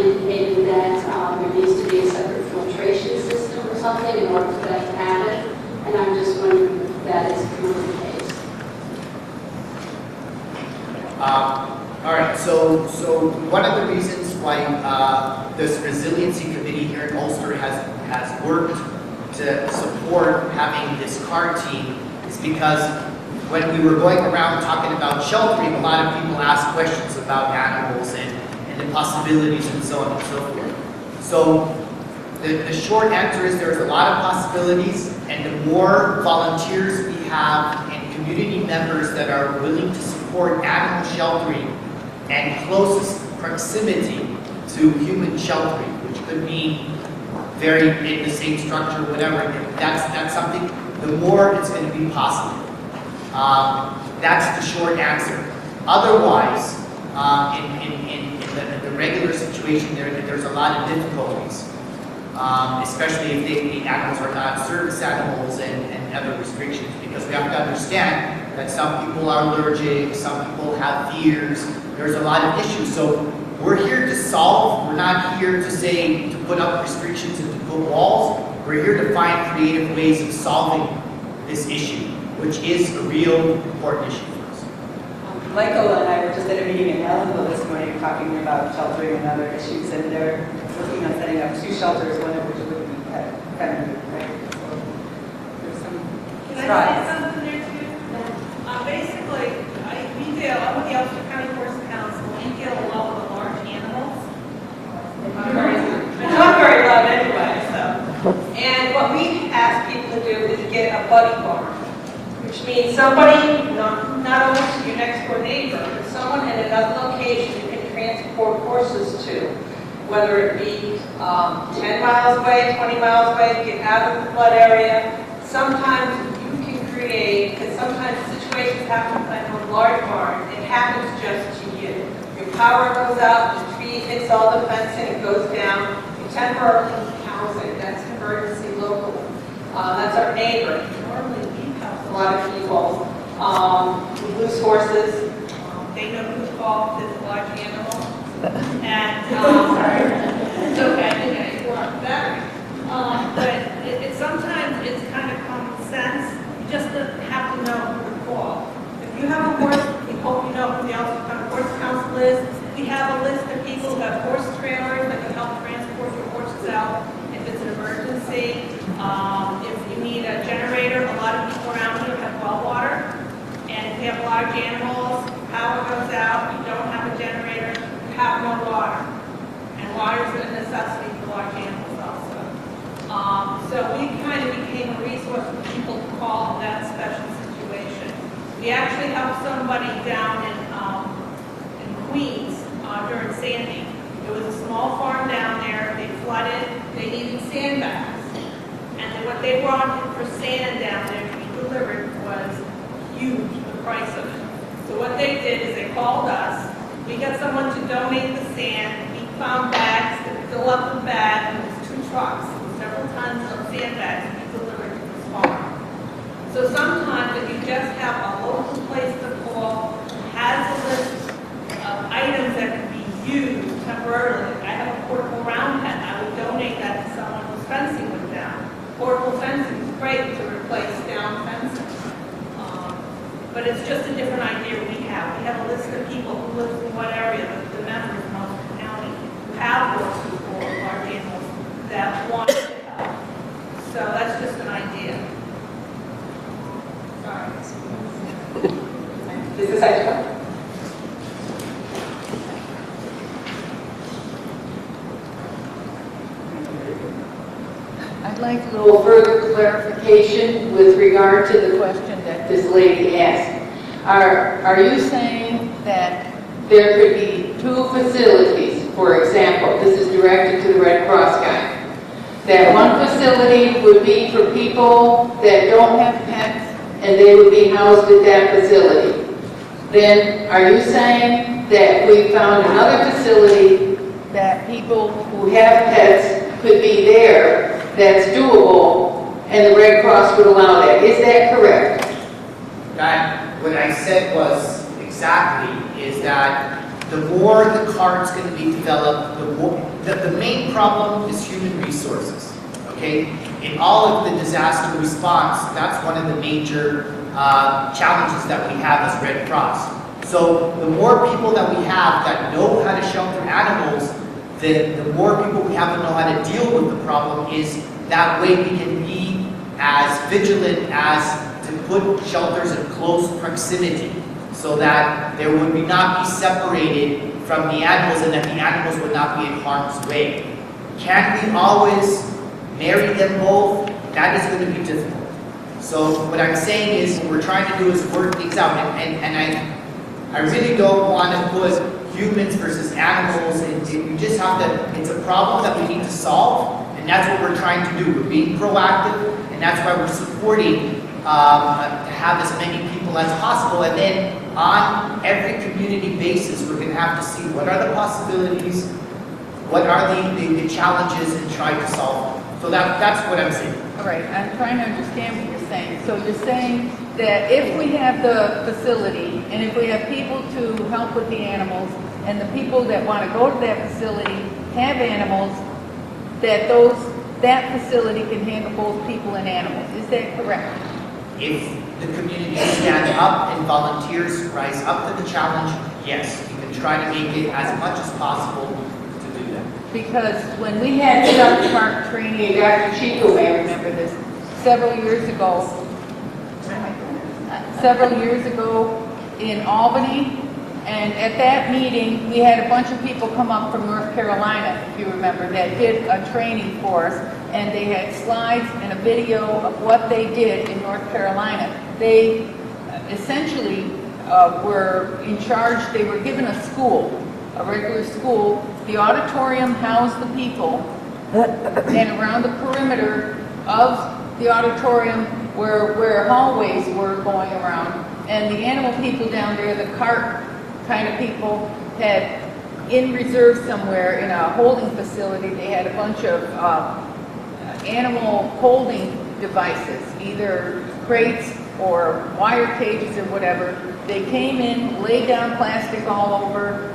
indicated that there needs to be a separate filtration system or something in order for that to happen. And I'm just wondering if that is currently the case. All right, so one of the reasons why this resiliency committee here in Ulster has worked to support having this CART team is because when we were going around talking about sheltering, a lot of people asked questions about animals and the possibilities and so on and so forth. So the short answer is there's a lot of possibilities, and the more volunteers we have and community members that are willing to support animal sheltering and closest proximity to human sheltering, which could mean very in the same structure, whatever, that's something, the more it's going to be possible. That's the short answer. Otherwise, in the regular situation, there's a lot of difficulties, especially if the animals are not service animals and other restrictions, because we have to understand that some people are allergic, some people have fears, there's a lot of issues. So we're here to solve, we're not here to say, to put up restrictions and to put walls. We're here to find creative ways of solving this issue, which is a real important issue for us. Michael and I were just at a meeting in Ellenville this morning talking about sheltering and other issues, and they're working on setting up 2 shelters, one of which would be pet friendly, right? So there's some Can I say something there too? Basically, I'm with the Ulster County Forest Council. We deal a lot with the large animals. Not very loud anyway, so. And what we ask people to do is get a buddy farm, which means somebody, not only your next door neighbor, but someone in another location you can transport horses to, whether it be 10 miles away, 20 miles away, get out of the flood area. Sometimes you can create, because sometimes situations happen like on large barns, it happens just to you. Your power goes out, the tree hits all the fencing, it goes down, you temporarily need housing, that's emergency local. That's our neighbor. Normally we have a lot of people. We lose horses. They know whose fault is a large animal. And it's okay, you are better. But sometimes it's kind of common sense. You just have to know who to call. If you have a horse, we hope you know who the Ulster County Horse Council is. We have a list of people who have horse trailers that can help transport your horses out if it's an emergency. If you need a generator, a lot of people around here have well water. And if you have large animals, power goes out, you don't have a generator, you have no water. And water is a necessity for large animals also. So we kind of became a resource for people to call in that special situation. We actually helped somebody down in Queens during Sandy. There was a small farm down there, they flooded, they needed sandbags. And then what they brought in for sand down there to be delivered was huge, the price of it. So what they did is they called us, we got someone to donate the sand, we found bags to fill up the bag, and it was 2 trucks, several tons of sandbags to be delivered to this farm. So sometimes if you just have a local place to call, has a list of items that can be used temporarily. I have a portable round pen, I would donate that to someone whose fencing was down. Portable fencing is great to replace down fencing. But it's just a different idea we have. We have a list of people who live in what area, the members in Ulster County, who have horses or large animals that want to help. So that's just an idea. Sorry. Is this actually? I'd like a little further clarification with regard to the question that this lady asked. Are you saying that there could be 2 facilities, for example, this is directed to the Red Cross guy, that one facility would be for people that don't have pets and they would be housed at that facility? Then are you saying that we found another facility that people who have pets could be there, that's doable, and the Red Cross would allow that? Is that correct? What I said was exactly is that the more the CART's going to be developed, the main problem is human resources, okay? In all of the disaster response, that's one of the major challenges that we have as Red Cross. So the more people that we have that know how to shelter animals, the more people we have that know how to deal with the problem is that way we can be as vigilant as to put shelters in close proximity so that there would not be separated from the animals and that the animals would not be in harm's way. Can we always marry them both? That is going to be difficult. So what I'm saying is what we're trying to do is work things out, and I really don't want to put humans versus animals, and we just have to, it's a problem that we need to solve, and that's what we're trying to do. We're being proactive, and that's why we're supporting to have as many people as possible, and then on every community basis, we're going to have to see what are the possibilities, what are the challenges, and try to solve them. So that's what I'm saying. All right, I'm trying to understand what you're saying. So you're saying that if we have the facility, and if we have people to help with the animals, and the people that want to go to that facility have animals, that facility can handle both people and animals. Is that correct? If the community stand up and volunteers rise up to the challenge, yes, we can try to make it as much as possible to do that. Because when we had shelter park training, Dr. Chico may remember this, several years ago in Albany, and at that meeting, we had a bunch of people come up from North Carolina, if you remember, that did a training for us, and they had slides and a video of what they did in North Carolina. They essentially were in charge, they were given a school, a regular school. The auditorium housed the people, and around the perimeter of the auditorium where hallways were going around, and the animal people down there, the cart kind of people, had in reserve somewhere in a holding facility, they had a bunch of animal holding devices, either crates or wire cages or whatever. They came in, laid down plastic all over.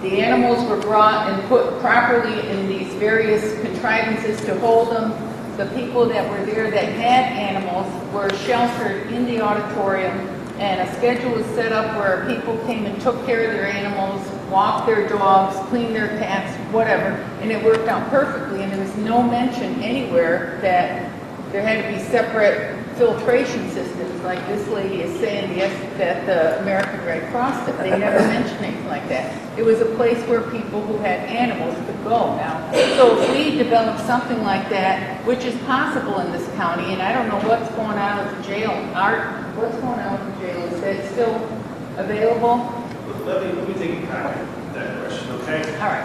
The animals were brought and put properly in these various contrivances to hold them. The people that were there that had animals were sheltered in the auditorium, and a schedule was set up where people came and took care of their animals, walked their dogs, cleaned their cats, whatever, and it worked out perfectly, and there was no mention anywhere that there had to be separate filtration systems, like this lady is saying, yes, that the American Red Cross did. They never mentioned anything like that. It was a place where people who had animals could go now. So if we develop something like that, which is possible in this county, and I don't know what's going on with the jail. Art, what's going on with the jail? Is that still available? Let me take a crack at that question, okay? All right.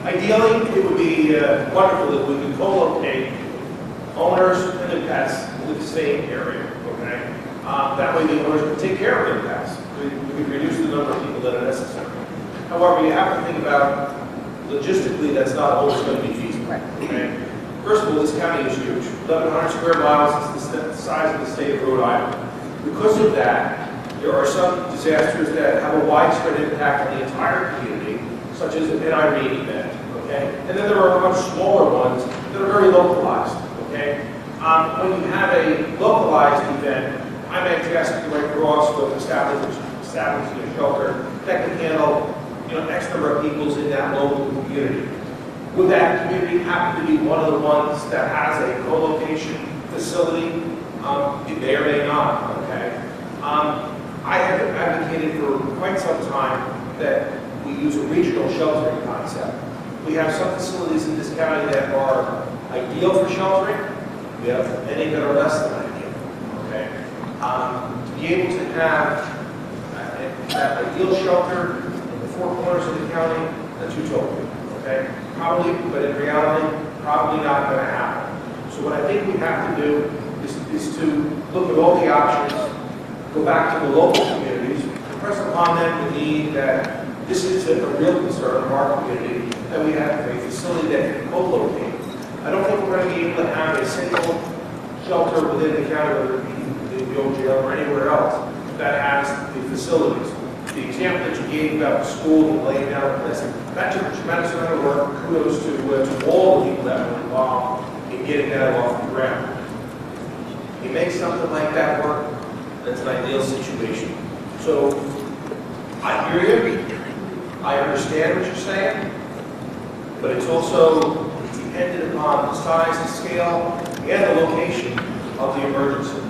Ideally, it would be wonderful if we could co-locate owners and their pets with the same area, okay? That way the owners can take care of their pets. We could reduce the number of people that are necessary. However, you have to think about, logistically, that's not always going to be feasible, okay? First of all, this county is huge. 1,100 square miles is the size of the state of Rhode Island. Because of that, there are some disasters that have a widespread impact on the entire community, such as an Irene event, okay? And then there are much smaller ones that are very localized, okay? When you have a localized event, I might ask the Red Cross to establish a shelter that can handle, X number of people in that local community. Would that community happen to be one of the ones that has a co-location facility? It may or may not, okay? I have advocated for quite some time that we use a regional sheltering concept. We have some facilities in this county that are ideal for sheltering. We have many that are less than ideal, okay? To be able to have that ideal shelter in the four corners of the county, that's utopia, okay? Probably, but in reality, probably not going to happen. So what I think we have to do is to look at all the options, go back to the local communities, impress upon them the need that this is a real concern of our community, that we have a facility that can co-locate. I don't think we're going to be able to have a single shelter within the county, whether it be the old jail or anywhere else, that has the facilities. The example that you gave about the school and laying down, that took a tremendous amount of work. Kudos to all the people that were involved in getting that off the ground. You make something like that work, that's an ideal situation. So, I hear you, I understand what you're saying, but it's also dependent upon the size and scale and the location of the emergency.